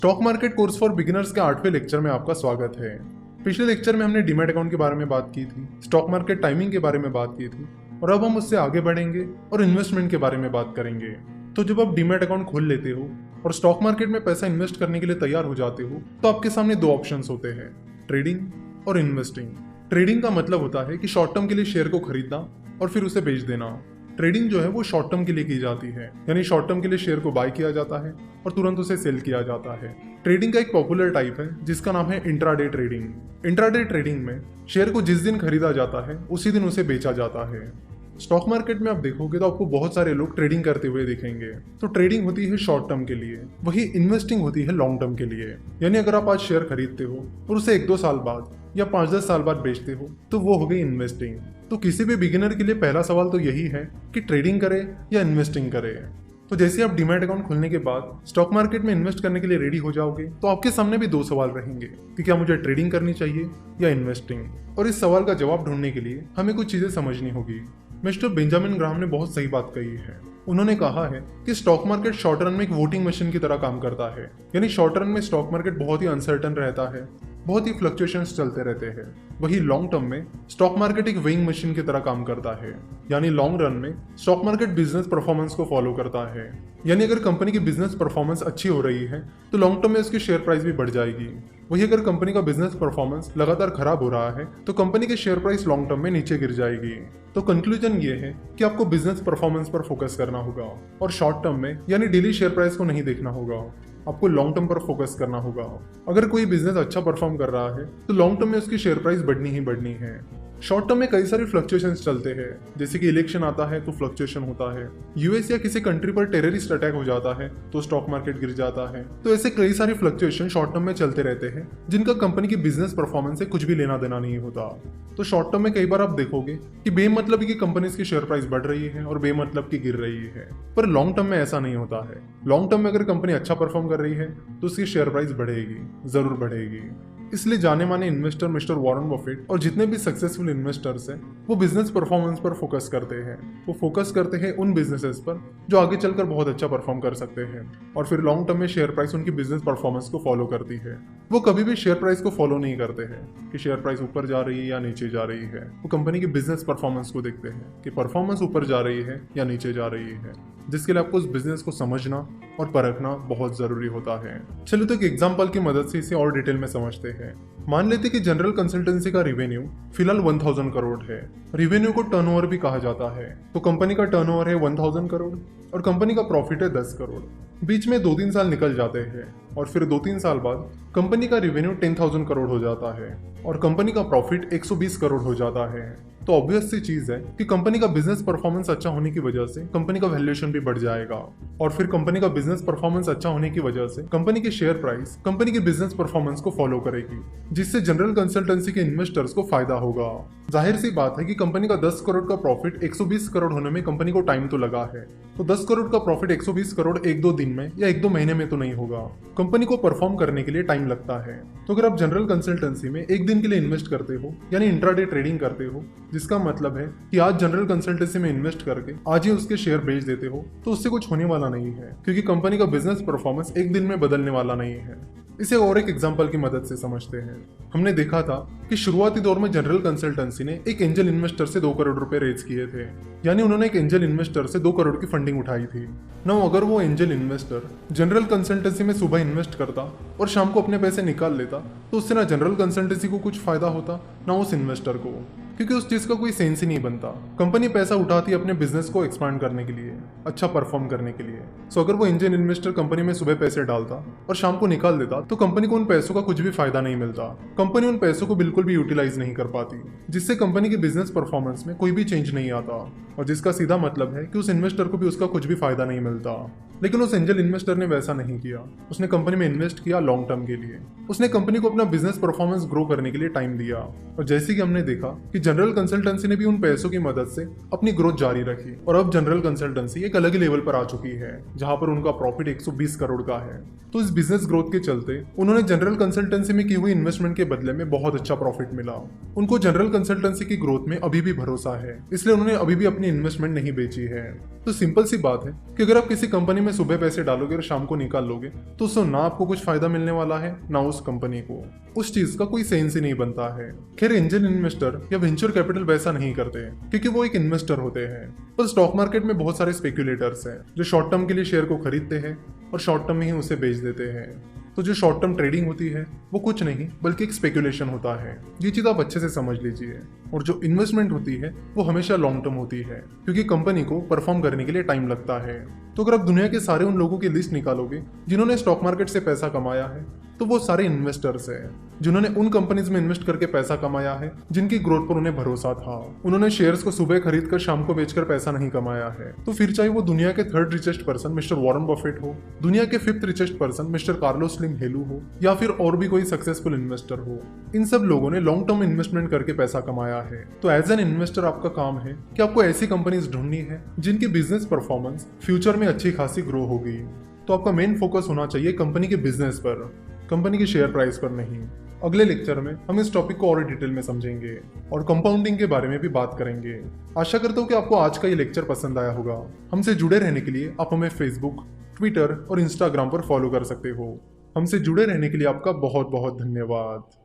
Stock market course for beginners के 8वें lecture में आपका स्वागत है। पिछले लेक्चर में हमने डीमैट अकाउंट के बारे में बात की थी, स्टॉक मार्केट टाइमिंग के बारे में बात की थी और अब हम उससे आगे बढ़ेंगे और इन्वेस्टमेंट के बारे में बात करेंगे। तो जब आप डीमैट अकाउंट खोल लेते हो और स्टॉक मार्केट में पैसा इन्वेस्ट करने के लिए तैयार हो जाते हो तो आपके सामने दो ऑप्शंस होते हैं, ट्रेडिंग और इन्वेस्टिंग। ट्रेडिंग का मतलब होता है कि शॉर्ट टर्म के लिए शेयर को खरीदना और फिर उसे बेच देना। ट्रेडिंग जो है वो शॉर्ट टर्म के लिए की जाती है, यानी शॉर्ट टर्म के लिए शेयर को बाय किया जाता है और तुरंत उसे सेल किया जाता है। ट्रेडिंग का एक पॉपुलर टाइप है जिसका नाम है इंट्राडे ट्रेडिंग। इंट्राडे ट्रेडिंग में शेयर को जिस दिन खरीदा जाता है उसी दिन उसे बेचा जाता है। स्टॉक मार्केट में आप देखोगे तो आपको बहुत सारे लोग ट्रेडिंग करते हुए दिखेंगे। तो ट्रेडिंग होती है शॉर्ट टर्म के लिए, वही इन्वेस्टिंग होती है लॉन्ग टर्म के लिए। यानी अगर आप आज शेयर खरीदते हो और उसे 1-2 साल बाद या 5-10 साल बाद बेचते हो तो वो हो गई इन्वेस्टिंग। तो किसी भी बिगिनर के लिए पहला सवाल तो यही है कि ट्रेडिंग करे या इन्वेस्टिंग करे। तो जैसे आप डीमैट अकाउंट खोलने के बाद स्टॉक मार्केट में इन्वेस्ट करने के लिए रेडी हो जाओगे तो आपके सामने भी दो सवाल रहेंगे कि क्या मुझे ट्रेडिंग करनी चाहिए या इन्वेस्टिंग। और इस सवाल का जवाब ढूंढने के लिए हमें कुछ चीजें समझनी होगी। मिस्टर बेंजामिन ग्राहम ने बहुत सही बात कही है। उन्होंने कहा है कि स्टॉक मार्केट शॉर्ट रन में एक वोटिंग मशीन की तरह काम करता है। यानी शॉर्ट रन में स्टॉक मार्केट बहुत ही अनसर्टन रहता है, बहुत ही फ्लक्चुएशंस चलते रहते हैं। वही लॉन्ग टर्म में स्टॉक मार्केट एक वेइंग मशीन की तरह काम करता है। यानी लॉन्ग रन में स्टॉक मार्केट बिजनेस परफॉर्मेंस को फॉलो करता है। यानी अगर कंपनी की बिजनेस परफॉर्मेंस अच्छी हो रही है तो लॉन्ग टर्म में उसकी शेयर प्राइस भी बढ़ जाएगी। वही अगर कंपनी का बिजनेस परफॉर्मेंस लगातार खराब हो रहा है तो कंपनी की शेयर प्राइस लॉन्ग टर्म में नीचे गिर जाएगी। तो कंक्लूजन ये है कि आपको बिजनेस परफॉर्मेंस पर फोकस करना होगा और शॉर्ट टर्म में यानी डेली शेयर प्राइस को नहीं देखना होगा, आपको लॉन्ग टर्म पर फोकस करना होगा। अगर कोई बिजनेस अच्छा परफॉर्म कर रहा है तो लॉन्ग टर्म में उसकी शेयर प्राइस बढ़नी ही बढ़नी है। शॉर्ट टर्म में कई सारे फ्लक्चुएशंस चलते हैं, जैसे कि इलेक्शन आता है तो फ्लक्चुएशन होता है, यूएस या किसी कंट्री पर टेररिस्ट अटैक हो जाता है तो स्टॉक मार्केट गिर जाता है। तो ऐसे कई सारे फ्लक्चुएशन शॉर्ट टर्म में चलते रहते हैं जिनका कंपनी की बिजनेस परफॉर्मेंस से कुछ भी लेना देना नहीं होता। तो शॉर्ट टर्म में कई बार आप देखोगे कि बेमतलब की कंपनीज की शेयर प्राइस बढ़ रही है और बेमतलब की गिर रही है, पर लॉन्ग टर्म में ऐसा नहीं होता है। लॉन्ग टर्म में अगर कंपनी अच्छा परफॉर्म कर रही है तो उसकी शेयर प्राइस बढ़ेगी, जरूर बढ़ेगी। इसलिए जाने माने इन्वेस्टर मिस्टर वॉरेन बफेट और जितने भी सक्सेसफुल इन्वेस्टर्स हैं वो बिजनेस परफॉर्मेंस पर फोकस करते हैं। वो फोकस करते हैं उन बिजनेसेस पर जो आगे चलकर बहुत अच्छा परफॉर्म कर सकते हैं और फिर लॉन्ग टर्म में शेयर प्राइस उनकी बिजनेस परफॉर्मेंस को फॉलो करती है। वो कभी भी शेयर प्राइस को फॉलो नहीं करते हैं कि शेयर प्राइस ऊपर जा रही है या नीचे जा रही है। वो कंपनी की बिजनेस परफॉर्मेंस को देखते हैं कि परफॉर्मेंस ऊपर जा रही है या नीचे जा रही है, जिसके लिए आपको उस बिजनेस को समझना और परखना बहुत जरूरी होता है। चलो तो एक एग्जांपल की मदद से इसे और डिटेल में समझते हैं। मान लेते कि जनरल कंसल्टेंसी का रिवेन्यू फिलहाल 1000 करोड़ है। रिवेन्यू को टर्नओवर भी कहा जाता है। तो कंपनी का टर्नओवर है 1000 करोड़ और कंपनी का प्रॉफिट है 10 करोड़। बीच में 2-3 साल निकल जाते हैं और फिर 2-3 साल बाद कंपनी का रिवेन्यू 10,000 करोड़ हो जाता है और कंपनी का प्रॉफिट 120 करोड़ हो जाता है। तो ऑब्वियस सी चीज है कि कंपनी का बिजनेस परफॉर्मेंस अच्छा होने की वजह से कंपनी का वैल्यूएशन भी बढ़ जाएगा और फिर कंपनी का बिजनेस परफॉर्मेंस अच्छा होने की वजह से कंपनी की शेयर प्राइस कंपनी की बिजनेस परफॉर्मेंस को फॉलो करेगी, जिससे जनरल कंसल्टेंसी के इन्वेस्टर्स को फायदा होगा। जाहिर सी बात है कि कंपनी का 10 करोड़ का प्रॉफिट 120 करोड़ होने में कंपनी को टाइम तो लगा है। तो 10 करोड़ का प्रॉफिट 120 करोड़ 1-2 दिन में या 1-2 महीने में तो नहीं होगा। कंपनी को परफॉर्म करने के लिए टाइम लगता है। तो अगर आप जनरल कंसल्टेंसी में एक दिन के लिए इन्वेस्ट करते हो यानी इंट्राडे ट्रेडिंग करते हो, जिसका मतलब है कि आज जनरल कंसल्टेंसी में इन्वेस्ट करके आज ही उसके शेयर बेच देते हो, तो उससे कुछ होने वाला नहीं है, क्योंकि कंपनी का बिजनेस परफॉर्मेंस एक दिन में बदलने वाला नहीं है। इसे और एक एग्जांपल की मदद से समझते हैं। हमने देखा था कि शुरुआती दौर में जनरल कंसल्टेंसी ने एक एंजल इन्वेस्टर से 2 करोड़ रुपए रेज किए थे, यानी उन्होंने एक एंजल इन्वेस्टर से 2 करोड़ की फंडिंग उठाई थी। ना अगर वो एंजल इन्वेस्टर जनरल कंसल्टेंसी में सुबह इन्वेस्ट करता और शाम को अपने पैसे निकाल लेता तो उससे ना जनरल कंसल्टेंसी को कुछ फायदा होता ना उस इन्वेस्टर को, क्योंकि उस चीज का कोई सेंस ही नहीं बनता। कंपनी पैसा उठाती है अपने बिजनेस को एक्सपांड करने के लिए, अच्छा परफॉर्म करने के लिए। सो अगर वो एंजल इन्वेस्टर कंपनी में सुबह पैसे डालता और शाम को निकाल देता तो कंपनी को उन पैसों का कुछ भी फायदा नहीं मिलता। कंपनी उन पैसों को बिल्कुल भी यूटिलाइज नहीं कर पाती, जिससे कंपनी के बिजनेस परफॉर्मेंस में कोई भी चेंज नहीं आता और जिसका सीधा मतलब है कि उस इन्वेस्टर को भी उसका कुछ भी फायदा नहीं मिलता। लेकिन उस एंजल इन्वेस्टर ने वैसा नहीं किया। उसने कंपनी में इन्वेस्ट किया लॉन्ग टर्म के लिए। उसने कंपनी को अपना बिजनेस परफॉर्मेंस ग्रो करने के लिए टाइम दिया और जैसे कि हमने देखा कि जनरल कंसल्टेंसी ने भी उन पैसों की मदद से अपनी ग्रोथ जारी रखी और अब जनरल कंसल्टेंसी एक अलग ही लेवल पर आ चुकी है जहां पर उनका प्रॉफिट 120 करोड़ का है। तो इस बिजनेस ग्रोथ के चलते उन्होंने जनरल कंसल्टेंसी में की हुई इन्वेस्टमेंट के बदले में बहुत अच्छा प्रॉफिट मिला। उनको जनरल कंसल्टेंसी की ग्रोथ में अभी भी भरोसा है, इसलिए उन्होंने अभी भी अपनी इन्वेस्टमेंट नहीं बेची है। तो सिंपल सी बात है कि अगर आप किसी कंपनी में सुबह पैसे डालोगे और शाम को निकाल लोगे तो उससे ना आपको कुछ फायदा मिलने वाला है ना उस कंपनी को। उस चीज का कोई सेंस ही नहीं बनता है। खैर, एंजल इन्वेस्टर या वेंचर कैपिटल वैसा नहीं करते क्योंकि वो एक इन्वेस्टर होते हैं। पर स्टॉक मार्केट में बहुत सारे स्पेक्यूलेटर्स हैं जो शॉर्ट टर्म के लिए शेयर को खरीदते हैं और शॉर्ट टर्म में ही उसे बेच देते हैं। तो जो शॉर्ट टर्म ट्रेडिंग होती है वो कुछ नहीं बल्कि एक स्पेकुलेशन होता है। ये चीज आप अच्छे से समझ लीजिए। और जो इन्वेस्टमेंट होती है वो हमेशा लॉन्ग टर्म होती है क्योंकि कंपनी को परफॉर्म करने के लिए टाइम लगता है। तो अगर आप दुनिया के सारे उन लोगों की लिस्ट निकालोगे जिन्होंने स्टॉक मार्केट से पैसा कमाया है तो वो सारे इन्वेस्टर्स हैं जिन्होंने उन कंपनीज में इन्वेस्ट करके पैसा कमाया है जिनकी ग्रोथ पर उन्हें भरोसा था। उन्होंने शेयर्स को सुबह खरीद कर शाम को बेचकर पैसा नहीं कमाया है। तो फिर चाहे वो दुनिया के 3rd richest person mister Warren Buffett हो, दुनिया के 5th richest person mister Carlos Slim Helu हो या फिर और भी कोई सक्सेसफुल इन्वेस्टर हो, इन सब लोगों ने लॉन्ग टर्म इन्वेस्टमेंट करके पैसा कमाया है। तो एज एन इन्वेस्टर आपका काम है कि आपको ऐसी कंपनीज ढूंढनी है जिनकी बिजनेस परफॉर्मेंस फ्यूचर में अच्छी खासी ग्रो होगी। तो आपका मेन फोकस होना चाहिए कंपनी के बिजनेस पर, कंपनी के शेयर प्राइस पर नहीं। अगले लेक्चर में हम इस टॉपिक को और डिटेल में समझेंगे और कंपाउंडिंग के बारे में भी बात करेंगे। आशा करता हूँ कि आपको आज का ये लेक्चर पसंद आया होगा। हमसे जुड़े रहने के लिए आप हमें फेसबुक, ट्विटर और इंस्टाग्राम पर फॉलो कर सकते हो। हमसे जुड़े रहने के लिए आपका बहुत बहुत धन्यवाद।